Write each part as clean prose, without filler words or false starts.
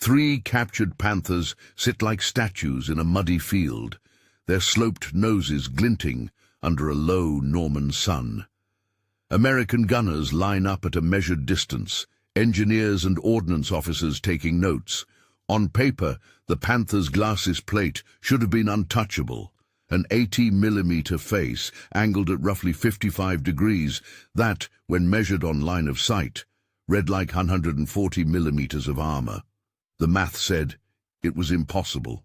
3 captured Panthers sit like statues in a muddy field, their sloped noses glinting under a low Norman sun. American gunners line up at a measured distance, engineers and ordnance officers taking notes. On paper, the Panther's glacis plate should have been untouchable. An 80mm face, angled at roughly 55 degrees, that, when measured on line of sight, read like 140mm of armor. The math said it was impossible.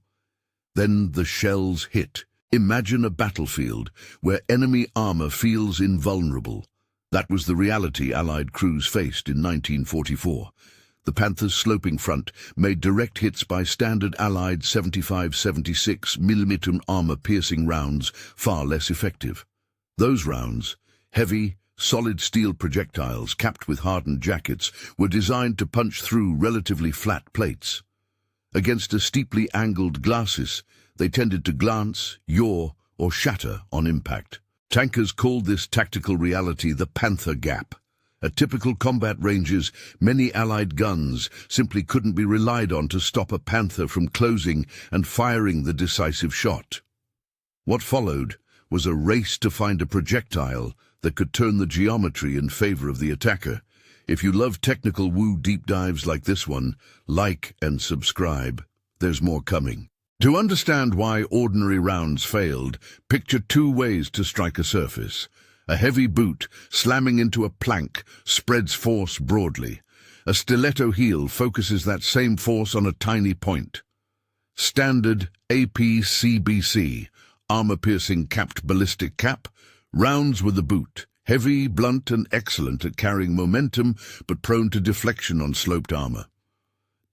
Then the shells hit. Imagine a battlefield where enemy armor feels invulnerable. That was the reality Allied crews faced in 1944. The Panther's sloping front made direct hits by standard Allied 76mm armor-piercing rounds far less effective. Those rounds, heavy, solid steel projectiles capped with hardened jackets, were designed to punch through relatively flat plates. Against a steeply angled glacis, they tended to glance, yaw, or shatter on impact. Tankers called this tactical reality the Panther Gap. At typical combat ranges, many Allied guns simply couldn't be relied on to stop a Panther from closing and firing the decisive shot. What followed was a race to find a projectile that could turn the geometry in favor of the attacker. If you love technical woo deep dives like this one, like and subscribe. There's more coming. To understand why ordinary rounds failed, picture 2 ways to strike a surface. A heavy boot, slamming into a plank, spreads force broadly. A stiletto heel focuses that same force on a tiny point. Standard APCBC, armor-piercing capped ballistic cap, rounds with a boot, heavy, blunt, and excellent at carrying momentum, but prone to deflection on sloped armor.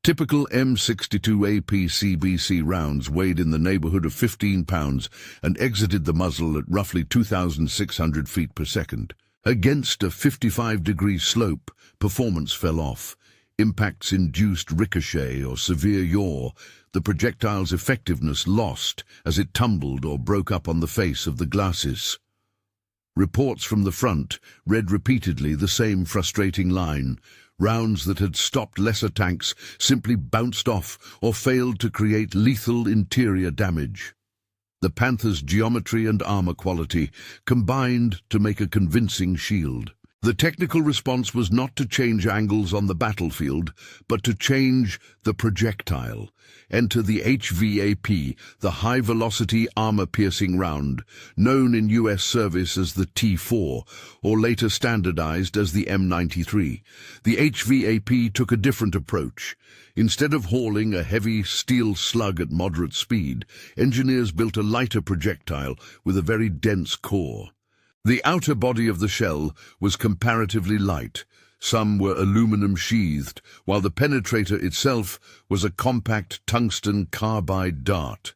Typical M62 APCBC rounds weighed in the neighborhood of 15 pounds and exited the muzzle at roughly 2,600 feet per second. Against a 55-degree slope, performance fell off. Impacts induced ricochet or severe yaw. The projectile's effectiveness lost as it tumbled or broke up on the face of the glacis. Reports from the front read repeatedly the same frustrating line. Rounds that had stopped lesser tanks simply bounced off or failed to create lethal interior damage. The Panther's geometry and armor quality combined to make a convincing shield. The technical response was not to change angles on the battlefield, but to change the projectile. Enter the HVAP, the high-velocity armor-piercing round, known in U.S. service as the T4, or later standardized as the M93. The HVAP took a different approach. Instead of hauling a heavy steel slug at moderate speed, engineers built a lighter projectile with a very dense core. The outer body of the shell was comparatively light. Some were aluminum-sheathed, while the penetrator itself was a compact tungsten carbide dart.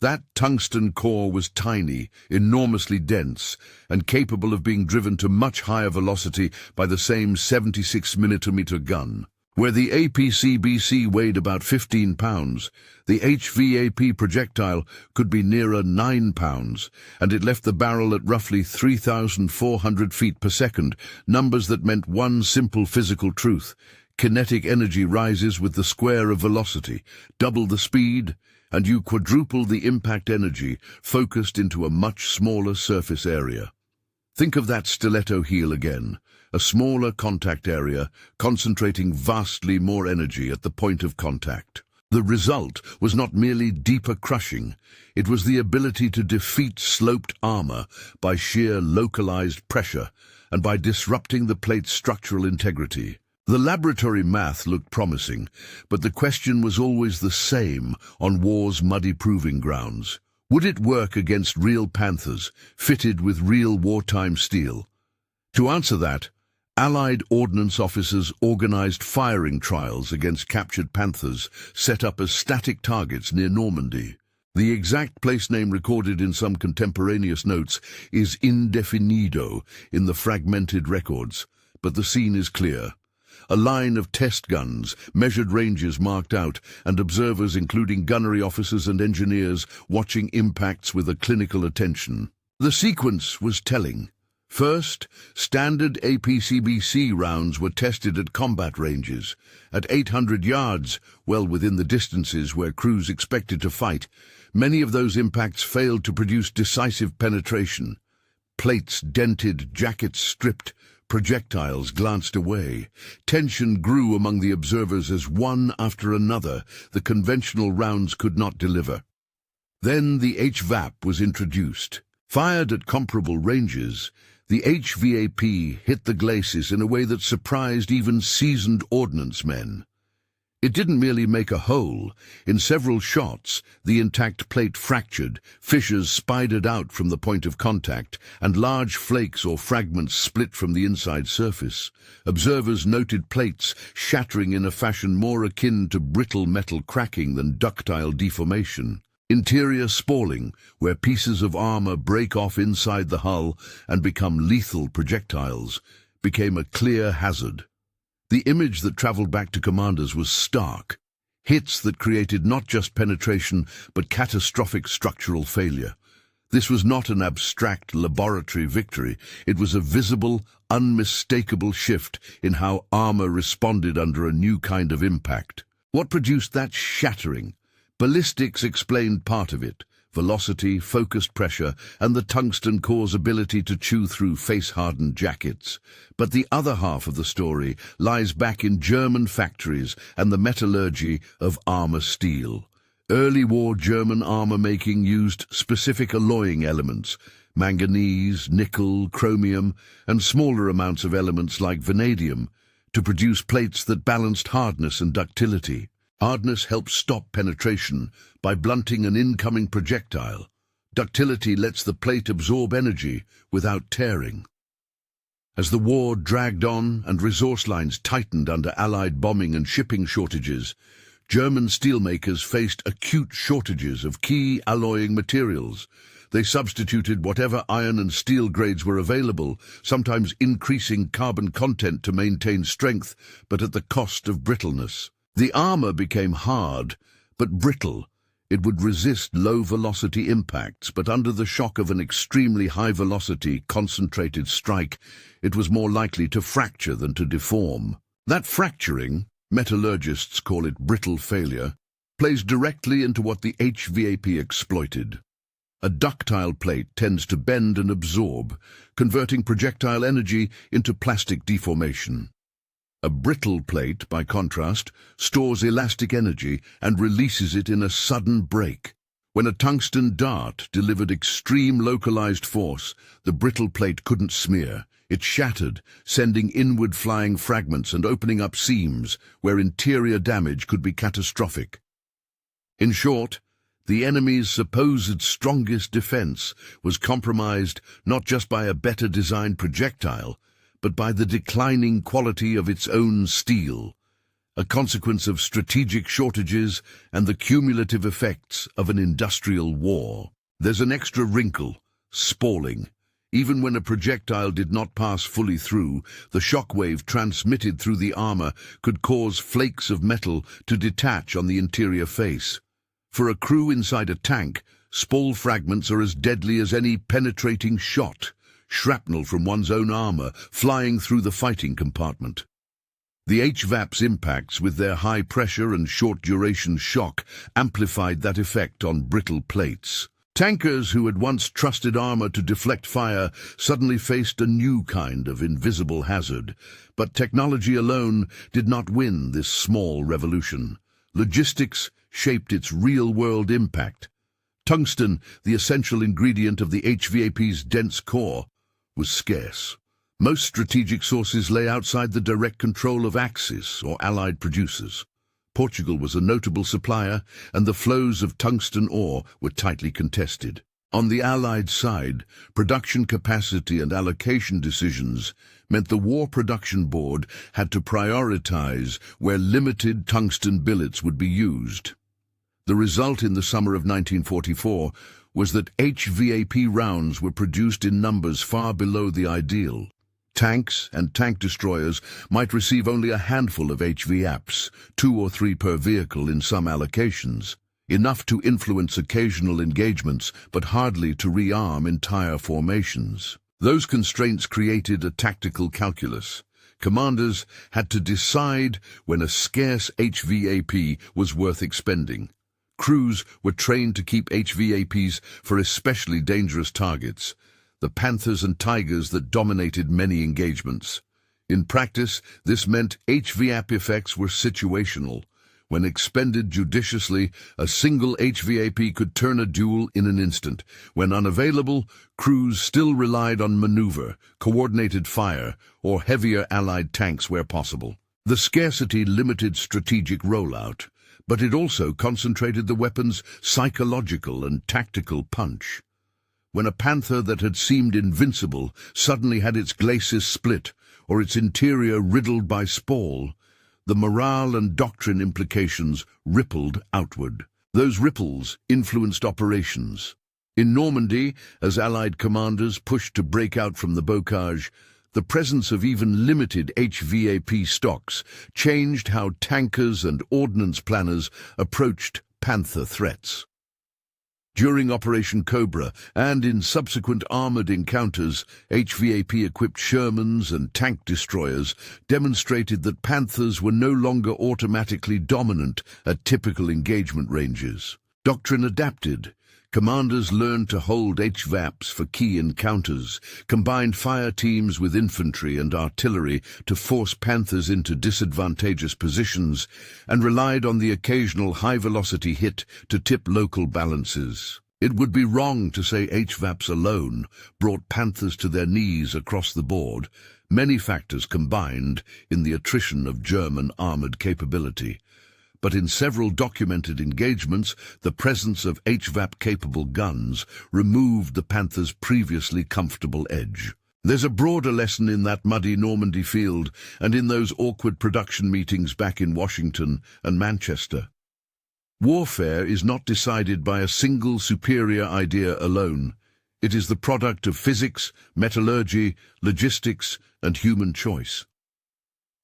That tungsten core was tiny, enormously dense, and capable of being driven to much higher velocity by the same 76mm gun. Where the APCBC weighed about 15 pounds, the HVAP projectile could be nearer 9 pounds, and it left the barrel at roughly 3,400 feet per second, numbers that meant one simple physical truth. Kinetic energy rises with the square of velocity. Double the speed, and you quadruple the impact energy, focused into a much smaller surface area. Think of that stiletto heel again. A smaller contact area, concentrating vastly more energy at the point of contact. The result was not merely deeper crushing, it was the ability to defeat sloped armor by sheer localized pressure and by disrupting the plate's structural integrity. The laboratory math looked promising, but the question was always the same on war's muddy proving grounds. Would it work against real Panthers, fitted with real wartime steel? To answer that, Allied ordnance officers organized firing trials against captured Panthers set up as static targets near Normandy. The exact place name recorded in some contemporaneous notes is indefinido in the fragmented records, but the scene is clear. A line of test guns, measured ranges marked out, and observers including gunnery officers and engineers watching impacts with a clinical attention. The sequence was telling. First, standard APCBC rounds were tested at combat ranges. At 800 yards, well within the distances where crews expected to fight, many of those impacts failed to produce decisive penetration. Plates dented, jackets stripped, projectiles glanced away. Tension grew among the observers as one after another the conventional rounds could not deliver. Then the HVAP was introduced. Fired at comparable ranges, the HVAP hit the glacis in a way that surprised even seasoned ordnance men. It didn't merely make a hole. In several shots, the intact plate fractured, fissures spidered out from the point of contact, and large flakes or fragments split from the inside surface. Observers noted plates shattering in a fashion more akin to brittle metal cracking than ductile deformation. Interior spalling, where pieces of armor break off inside the hull and become lethal projectiles, became a clear hazard. The image that traveled back to commanders was stark. Hits that created not just penetration, but catastrophic structural failure. This was not an abstract laboratory victory. It was a visible, unmistakable shift in how armor responded under a new kind of impact. What produced that shattering? Ballistics explained part of it: velocity, focused pressure, and the tungsten core's ability to chew through face-hardened jackets. But the other half of the story lies back in German factories and the metallurgy of armor steel. Early war German armor making used specific alloying elements: manganese, nickel, chromium, and smaller amounts of elements like vanadium, to produce plates that balanced hardness and ductility. Hardness helps stop penetration by blunting an incoming projectile. Ductility lets the plate absorb energy without tearing. As the war dragged on and resource lines tightened under Allied bombing and shipping shortages, German steelmakers faced acute shortages of key alloying materials. They substituted whatever iron and steel grades were available, sometimes increasing carbon content to maintain strength, but at the cost of brittleness. The armor became hard, but brittle. It would resist low-velocity impacts, but under the shock of an extremely high-velocity, concentrated strike, it was more likely to fracture than to deform. That fracturing, metallurgists call it brittle failure, plays directly into what the HVAP exploited. A ductile plate tends to bend and absorb, converting projectile energy into plastic deformation. A brittle plate, by contrast, stores elastic energy and releases it in a sudden break. When a tungsten dart delivered extreme localized force, the brittle plate couldn't smear. It shattered, sending inward flying fragments and opening up seams where interior damage could be catastrophic. In short, the enemy's supposed strongest defense was compromised not just by a better designed projectile, but by the declining quality of its own steel, a consequence of strategic shortages and the cumulative effects of an industrial war. There's an extra wrinkle: spalling. Even when a projectile did not pass fully through, the shockwave transmitted through the armor could cause flakes of metal to detach on the interior face. For a crew inside a tank, spall fragments are as deadly as any penetrating shot. Shrapnel from one's own armor flying through the fighting compartment. The HVAP's impacts, with their high pressure and short-duration shock, amplified that effect on brittle plates. Tankers who had once trusted armor to deflect fire suddenly faced a new kind of invisible hazard. But technology alone did not win this small revolution. Logistics shaped its real-world impact. Tungsten, the essential ingredient of the HVAP's dense core, was scarce. Most strategic sources lay outside the direct control of Axis or Allied producers. Portugal was a notable supplier, and the flows of tungsten ore were tightly contested. On the Allied side, production capacity and allocation decisions meant the War Production Board had to prioritize where limited tungsten billets would be used. The result in the summer of 1944 was that HVAP rounds were produced in numbers far below the ideal. Tanks and tank destroyers might receive only a handful of HVAPs, 2 or 3 per vehicle in some allocations, enough to influence occasional engagements, but hardly to rearm entire formations. Those constraints created a tactical calculus. Commanders had to decide when a scarce HVAP was worth expending. Crews were trained to keep HVAPs for especially dangerous targets, the Panthers and Tigers that dominated many engagements. In practice, this meant HVAP effects were situational. When expended judiciously, a single HVAP could turn a duel in an instant. When unavailable, crews still relied on maneuver, coordinated fire, or heavier Allied tanks where possible. The scarcity limited strategic rollout, but it also concentrated the weapon's psychological and tactical punch. When a Panther that had seemed invincible suddenly had its glacis split, or its interior riddled by spall, the morale and doctrine implications rippled outward. Those ripples influenced operations. In Normandy, as Allied commanders pushed to break out from the bocage, the presence of even limited HVAP stocks changed how tankers and ordnance planners approached Panther threats. During Operation Cobra and in subsequent armored encounters, HVAP-equipped Shermans and tank destroyers demonstrated that Panthers were no longer automatically dominant at typical engagement ranges. Doctrine adapted. Commanders learned to hold HVAPs for key encounters, combined fire teams with infantry and artillery to force Panthers into disadvantageous positions, and relied on the occasional high-velocity hit to tip local balances. It would be wrong to say HVAPs alone brought Panthers to their knees across the board. Many factors combined in the attrition of German armored capability. But in several documented engagements, the presence of HVAP-capable guns removed the Panthers' previously comfortable edge. There's a broader lesson in that muddy Normandy field and in those awkward production meetings back in Washington and Manchester. Warfare is not decided by a single superior idea alone. It is the product of physics, metallurgy, logistics, and human choice.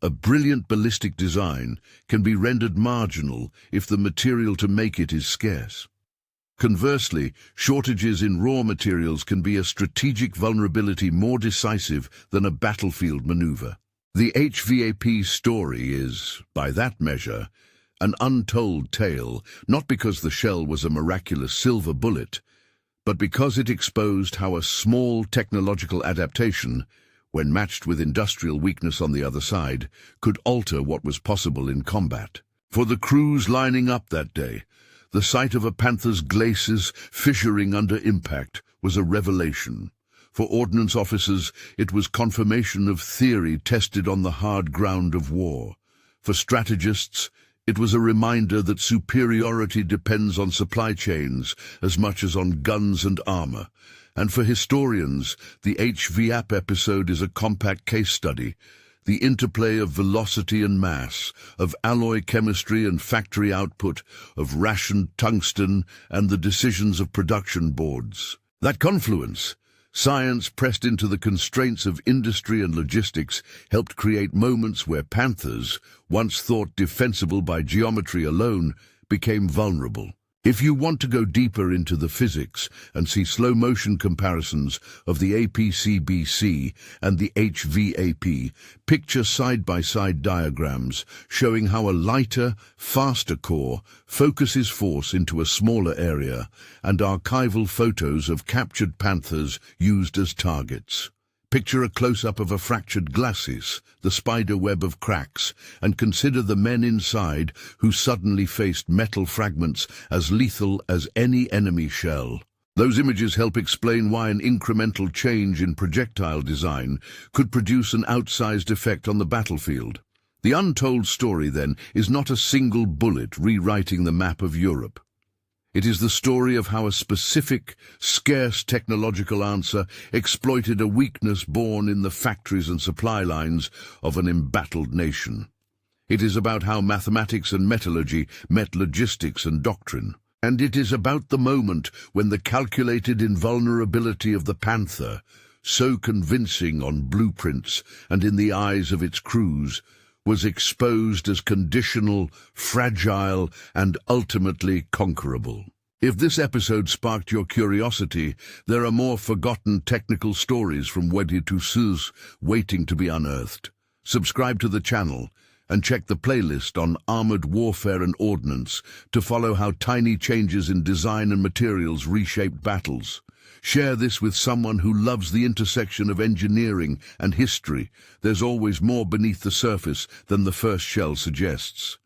A brilliant ballistic design can be rendered marginal if the material to make it is scarce. Conversely, shortages in raw materials can be a strategic vulnerability more decisive than a battlefield maneuver. The HVAP story is, by that measure, an untold tale, not because the shell was a miraculous silver bullet, but because it exposed how a small technological adaptation, when matched with industrial weakness on the other side, could alter what was possible in combat. For the crews lining up that day, the sight of a Panther's glacis fissuring under impact was a revelation. For ordnance officers, it was confirmation of theory tested on the hard ground of war. For strategists, it was a reminder that superiority depends on supply chains as much as on guns and armor. And for historians, the HVAP episode is a compact case study. The interplay of velocity and mass, of alloy chemistry and factory output, of rationed tungsten and the decisions of production boards. That confluence, science pressed into the constraints of industry and logistics, helped create moments where Panthers, once thought defensible by geometry alone, became vulnerable. If you want to go deeper into the physics and see slow-motion comparisons of the APCBC and the HVAP, picture side-by-side diagrams showing how a lighter, faster core focuses force into a smaller area, and archival photos of captured Panthers used as targets. Picture a close-up of a fractured glacis, the spider web of cracks, and consider the men inside who suddenly faced metal fragments as lethal as any enemy shell. Those images help explain why an incremental change in projectile design could produce an outsized effect on the battlefield. The untold story, then, is not a single bullet rewriting the map of Europe. It is the story of how a specific, scarce technological answer exploited a weakness born in the factories and supply lines of an embattled nation. It is about how mathematics and metallurgy met logistics and doctrine. And it is about the moment when the calculated invulnerability of the Panther, so convincing on blueprints and in the eyes of its crews, was exposed as conditional, fragile, and ultimately conquerable. If this episode sparked your curiosity, there are more forgotten technical stories from Wedi to Sus waiting to be unearthed. Subscribe to the channel and check the playlist on armored warfare and ordnance to follow how tiny changes in design and materials reshaped battles. Share this with someone who loves the intersection of engineering and history. There's always more beneath the surface than the first shell suggests.